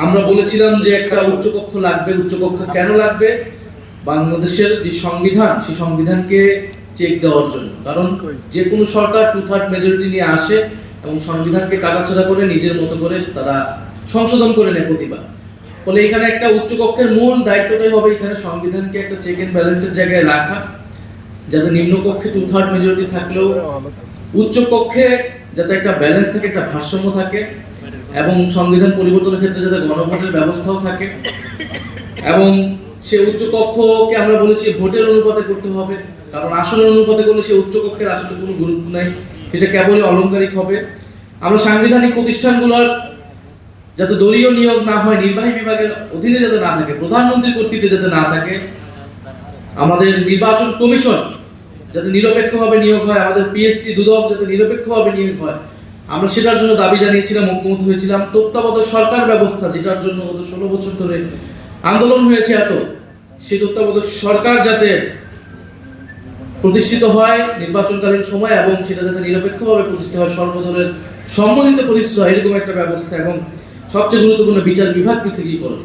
আমরা বলেছিলাম যে একটা উচ্চকক্ষ লাগবে। উচ্চকক্ষ কেন লাগবে? বাংলাদেশের যে সংবিধান, সেই সংবিধানকে চেক দেওয়ার জন্য। কারণ যে কোনো সরকার 2/3 মেজরিটি নিয়ে আসে এবং সংবিধানকে কাটাছাড়া করে নিজের মতো করে তারা সংশোধন করে নেয় প্রতিবার। ফলে এখানে একটা উচ্চকক্ষের মূল দায়িত্বটাই হবে এখানে সংবিধানকে একটা চেক এন্ড ব্যালেন্সের জায়গায় রাখা, যাতে নিম্নকক্ষে 2/3 মেজরিটি থাকলেও উচ্চকক্ষে যাতে একটা ব্যালেন্স থাকে, একটা ভারসাম্য থাকে, এবং সংবিধান পরিবর্তনের ক্ষেত্রে যাতে গণভোটের ব্যবস্থাও থাকে। এবং সেই উচ্চকক্ষকে আমরা বলেছি ভোটের অনুপাতে করতে হবে, কারণ আসনের অনুপাতে করলে সেই উচ্চকক্ষের আসলে কোনো গুরুত্ব নাই, সেটা কেবলই অলংকারিক হবে। আমরা সাংবিধানিক প্রতিষ্ঠানগুলোর যাতে দলীয় নিয়োগ না হয়, নির্বাহী বিভাগের অধীনে যাতে না থাকে, প্রধানমন্ত্রীর কর্তৃত্বে যাতে না থাকে, আমাদের নির্বাচন কমিশন যাতে নিরপেক্ষভাবে নিয়োগ হয়, আমাদের পিএসসি দুদক যাতে নিরপেক্ষভাবে নিয়োগ হয়, আমরা সেটার জন্য দাবি জানিয়েছিলাম, ঐক্যমত হয়েছিলাম। তত্ত্বাবধায়ক সরকার ব্যবস্থা, যেটার জন্য গত 16 বছর ধরে আন্দোলন হয়েছে এত, সেই তত্ত্বাবধায়ক সরকার যাতে প্রতিষ্ঠিত হয় নির্বাচনকালীন সময়, এবং সেটা যাতে নিরপেক্ষভাবে প্রতিষ্ঠিত হয়, সর্বদলের সম্মতিতে প্রতিষ্ঠিত হয়, এরকম একটা ব্যবস্থা। এবং সবচেয়ে গুরুত্বপূর্ণ বিচার বিভাগ পৃথকীকরণ।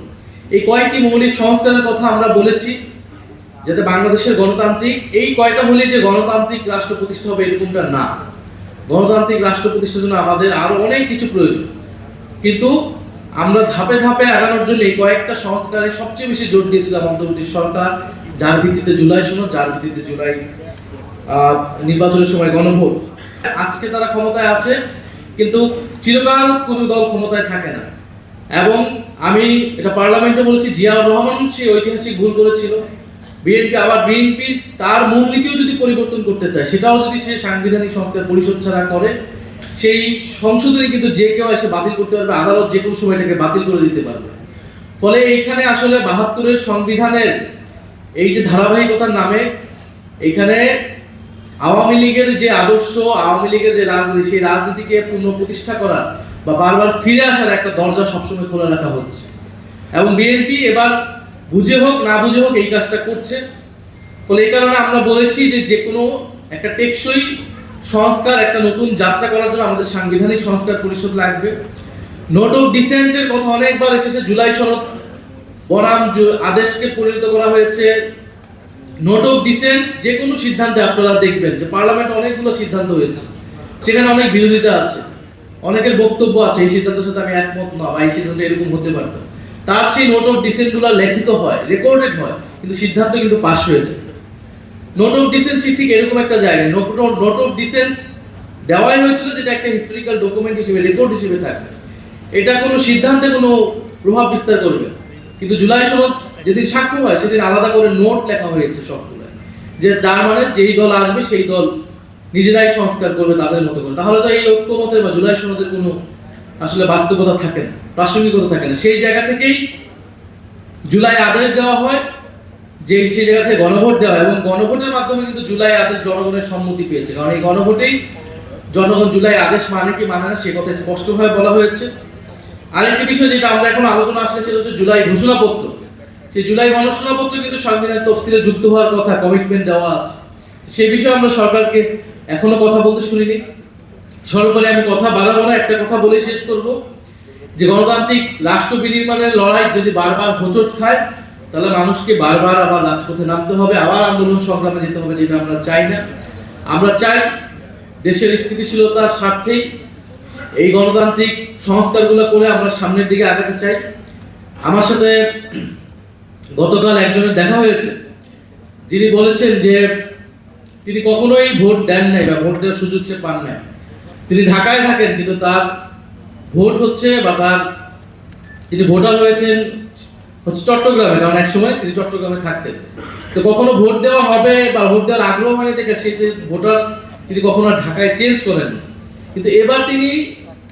এই কয়েকটি মৌলিক সংস্কারের কথা আমরা বলেছি, যাতে বাংলাদেশের গণতান্ত্রিক, এই কয়টা হলে যে গণতান্ত্রিক রাষ্ট্র প্রতিষ্ঠা হবে এরকমটা না। গণতান্ত্রিক রাষ্ট্র প্রতিষ্ঠার জন্য আমাদের আরো অনেক কিছু প্রয়োজন, কিন্তু আমরা ধাপে ধাপে আগানোর জন্য এই কয়েকটা সংস্কারে সবচেয়ে বেশি জোর দিয়েছিলাম অন্তর্বর্তী সরকার, যার ভিত্তিতে জুলাই সনদ, যার ভিত্তিতে জুলাই নির্বাচনের সময় গণভোট। আজকে তারা ক্ষমতায় আছে, কিন্তু চিরকাল কোনো দল ক্ষমতায় থাকে না। এবং আমি এটা পার্লামেন্টে বলছি, জিয়াউর রহমান সেই ঐতিহাসিক ভুল করেছিল। বিএনপি তার মূলনীতিও যদি পরিবর্তন করতে চায়, সেটাও যদি সে সাংবিধানিক সংস্কার পরিষদ ছাড়া করে, সেই সংশোধনী কিন্তু যে কেউ এসে বাতিল করতে পারবে, আদালত যে কোনো সময় এটাকে বাতিল করে দিতে পারবে। ফলে এইখানে আসলে 72-এর সংবিধানের এই যে ধারাবাহিকতার নামে এখানে আওয়ামী লীগের যে আদর্শ, আওয়ামী লীগের যে রাজনীতি, সেই রাজনীতিকে পুনঃপ্রতিষ্ঠা করা বা বারবার ফিরে আসার একটা দরজা সবসময় খোলা রাখা হচ্ছে। এবং বিএনপি এবার বুঝে হোক না বুঝে হোক এই কাজটা করছে। ফলে এই কারণে আমরা বলেছি যে কোনো একটা টেকসই সংস্কার, একটা নতুন যাত্রা করার জন্য আমাদের সাংবিধানিক সংস্কার পরিষদ লাগবে। নোট অফ ডিসেন্টের কথা অনেকবার এসেছে, জুলাই সনদ বনাম আদেশকে পরিণত করা হয়েছে। নোট অফ ডিসেন্ট যে কোনো সিদ্ধান্তে আপনারা দেখবেন যে পার্লামেন্টে অনেকগুলো সিদ্ধান্ত হয়েছে, সেখানে অনেক বিরোধিতা আছে, অনেকের বক্তব্য আছে এই সিদ্ধান্তের সাথে আমি একমত না, বা এই সিদ্ধান্ত এরকম হতে পারত। তার সেই নোট অফ ডিসেন্টগুলো লিখিত হয়, রেকর্ডেড হয়, কিন্তু সিদ্ধান্ত কিন্তু পাস হয়ে যায়। নোট অফ ডিসেন্ট ঠিক এরকম একটা জায়গায় নোট অফ ডিসেন্ট দেওয়াই হয়েছিল, যেটা একটা হিস্টোরিক্যাল ডকুমেন্ট হিসেবে, রেকর্ড হিসেবে থাকবে, এটা কোনো সিদ্ধান্তে কোনো প্রভাব বিস্তার করবে। কিন্তু জুলাই সনদ যেদিন স্বাক্ষর হয় সেদিন আলাদা করে নোট লেখা হয়েছে সবগুলো, যে তার মানে যেই দল আসবে সেই দল নিজেরাই সংস্কার করবে তাদের মতো করে। তাহলে তো এই ঐক্যমতের বা জুলাই সনদের কোনো আসলে বাস্তবতা থাকে না, প্রাসঙ্গিকতা থাকে না। সেই জায়গা থেকেই জুলাই আদেশ দেওয়া হয়, যে সেই জায়গা থেকে গণভোট দেওয়া হয়, এবং গণভোটের মাধ্যমে কিন্তু জুলাই আদেশ জনগণের সম্মতি পেয়েছে। কারণ এই গণভোটেই জনগণ জুলাই আদেশ মানে কি মানে না সে কথা স্পষ্টভাবে বলা হয়েছে। আরেকটি বিষয় যেটা আমরা এখন আলোচনা আসলে, সেটা হচ্ছে জুলাই ঘোষণাপত্র। সেই জুলাই ঘোষণাপত্র কিন্তু সংবিধানের তফসিলে যুক্ত হওয়ার কথা, কমিটমেন্ট দেওয়া আছে। সেই বিষয়ে আমরা সরকারকে এখনো কথা বলতে শুনিনি। সর্বোপরি আমি কথা বাড়াবো না, একটা কথা বলে শেষ করব, যে গণতান্ত্রিক রাষ্ট্র বিনির্মাণের লড়াই যদি বারবার হোঁচট খায়, তাহলে মানুষকে বারবার আবার রাজপথে নামতে হবে, আবার আন্দোলন সংগ্রামে যেতে হবে, যেটা আমরা চাই না। আমরা চাই দেশের স্থিতিশীলতার স্বার্থেই এই গণতান্ত্রিক সংস্কারগুলো করে আমরা সামনের দিকে আগাতে চাই। আমার সাথে গতকাল একজনের দেখা হয়েছে, যিনি বলেছেন যে তিনি কখনোই ভোট দেন নাই বা ভোট দেওয়ার সুযোগ সে পান নাই। তিনি ঢাকায় থাকেন, কিন্তু তার ভোট হচ্ছে বা তিনি ভোটার হয়েছেন হচ্ছে চট্টগ্রামে, কারণ এক সময় তিনি চট্টগ্রামে থাকতেন। তো কখনো ভোট দেওয়া হবে বা ভোট দেওয়ার আগ্রহ হয়নি দেখে সেই ভোটার তিনি কখনো ঢাকায় চেঞ্জ করেন। কিন্তু এবার তিনি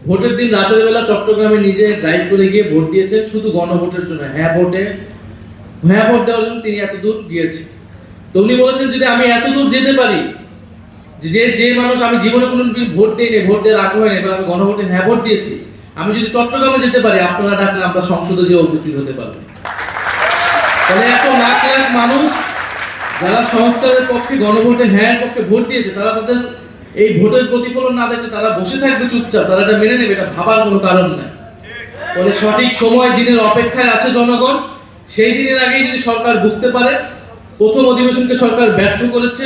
ভোটের দিন রাতের বেলা চট্টগ্রামে নিজে ড্রাইভ করে গিয়ে ভোট দিয়েছেন, শুধু গণভোটের জন্য, হ্যাঁ ভোট দেওয়ার জন্য তিনি এত দূর গিয়েছেন। তো উনি বলেছেন যদি আমি এত দূর যেতে পারি, যে মানুষ আমি জীবনে কোনো ভোট দিইনি, ভোট দেওয়ার আগ্রহ নেই, এবার আমি গণভোটে হ্যাঁ ভোট দিয়েছি, আমি যদি চট্টগ্রামে যেতে পারি, আপনারা ডাকলে আমরা সংসদে যে উপস্থিত হতে পারবো। তাহলে এত লাখ লাখ মানুষ যারা সংস্কারের পক্ষে, গণভোটে হ্যাঁ পক্ষে ভোট দিয়েছে, তারা তাদের এই ভোটের প্রতিফলন না দেখে তারা বসে থাকবে চুপচাপ, তারা এটা মেনে নেবে, এটা ভাবার কোনো কারণ নাই। ফলে সঠিক সময় দিনের অপেক্ষায় আছে জনগণ। সেই দিনের আগেই যদি সরকার বুঝতে পারে, প্রথম অধিবেশনকে সরকার ব্যর্থ করেছে,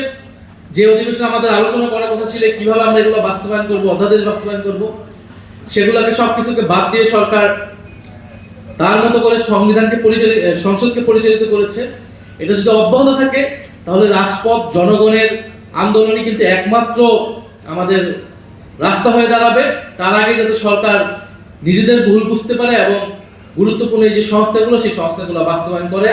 যে অধিবেশনে আমাদের আলোচনা করার কথা ছিল কিভাবে আমরা এগুলো বাস্তবায়ন করব, অধ্যাদেশ বাস্তবায়ন করব, সেগুলোকে সবকিছুকে বাদ দিয়ে সরকার তার মতো করে সংসদকে পরিচালিত করেছে। এটা যদি অব্যাহত থাকে তাহলে রাজপথ জনগণের আন্দোলনই কিন্তু একমাত্র আমাদের রাস্তা হয়ে দাঁড়াবে। তার আগে যাতে সরকার নিজেদের ভুল বুঝতে পারে এবং গুরুত্বপূর্ণ এই যে সংস্থাগুলো, সেই সংস্থাগুলো বাস্তবায়ন করে।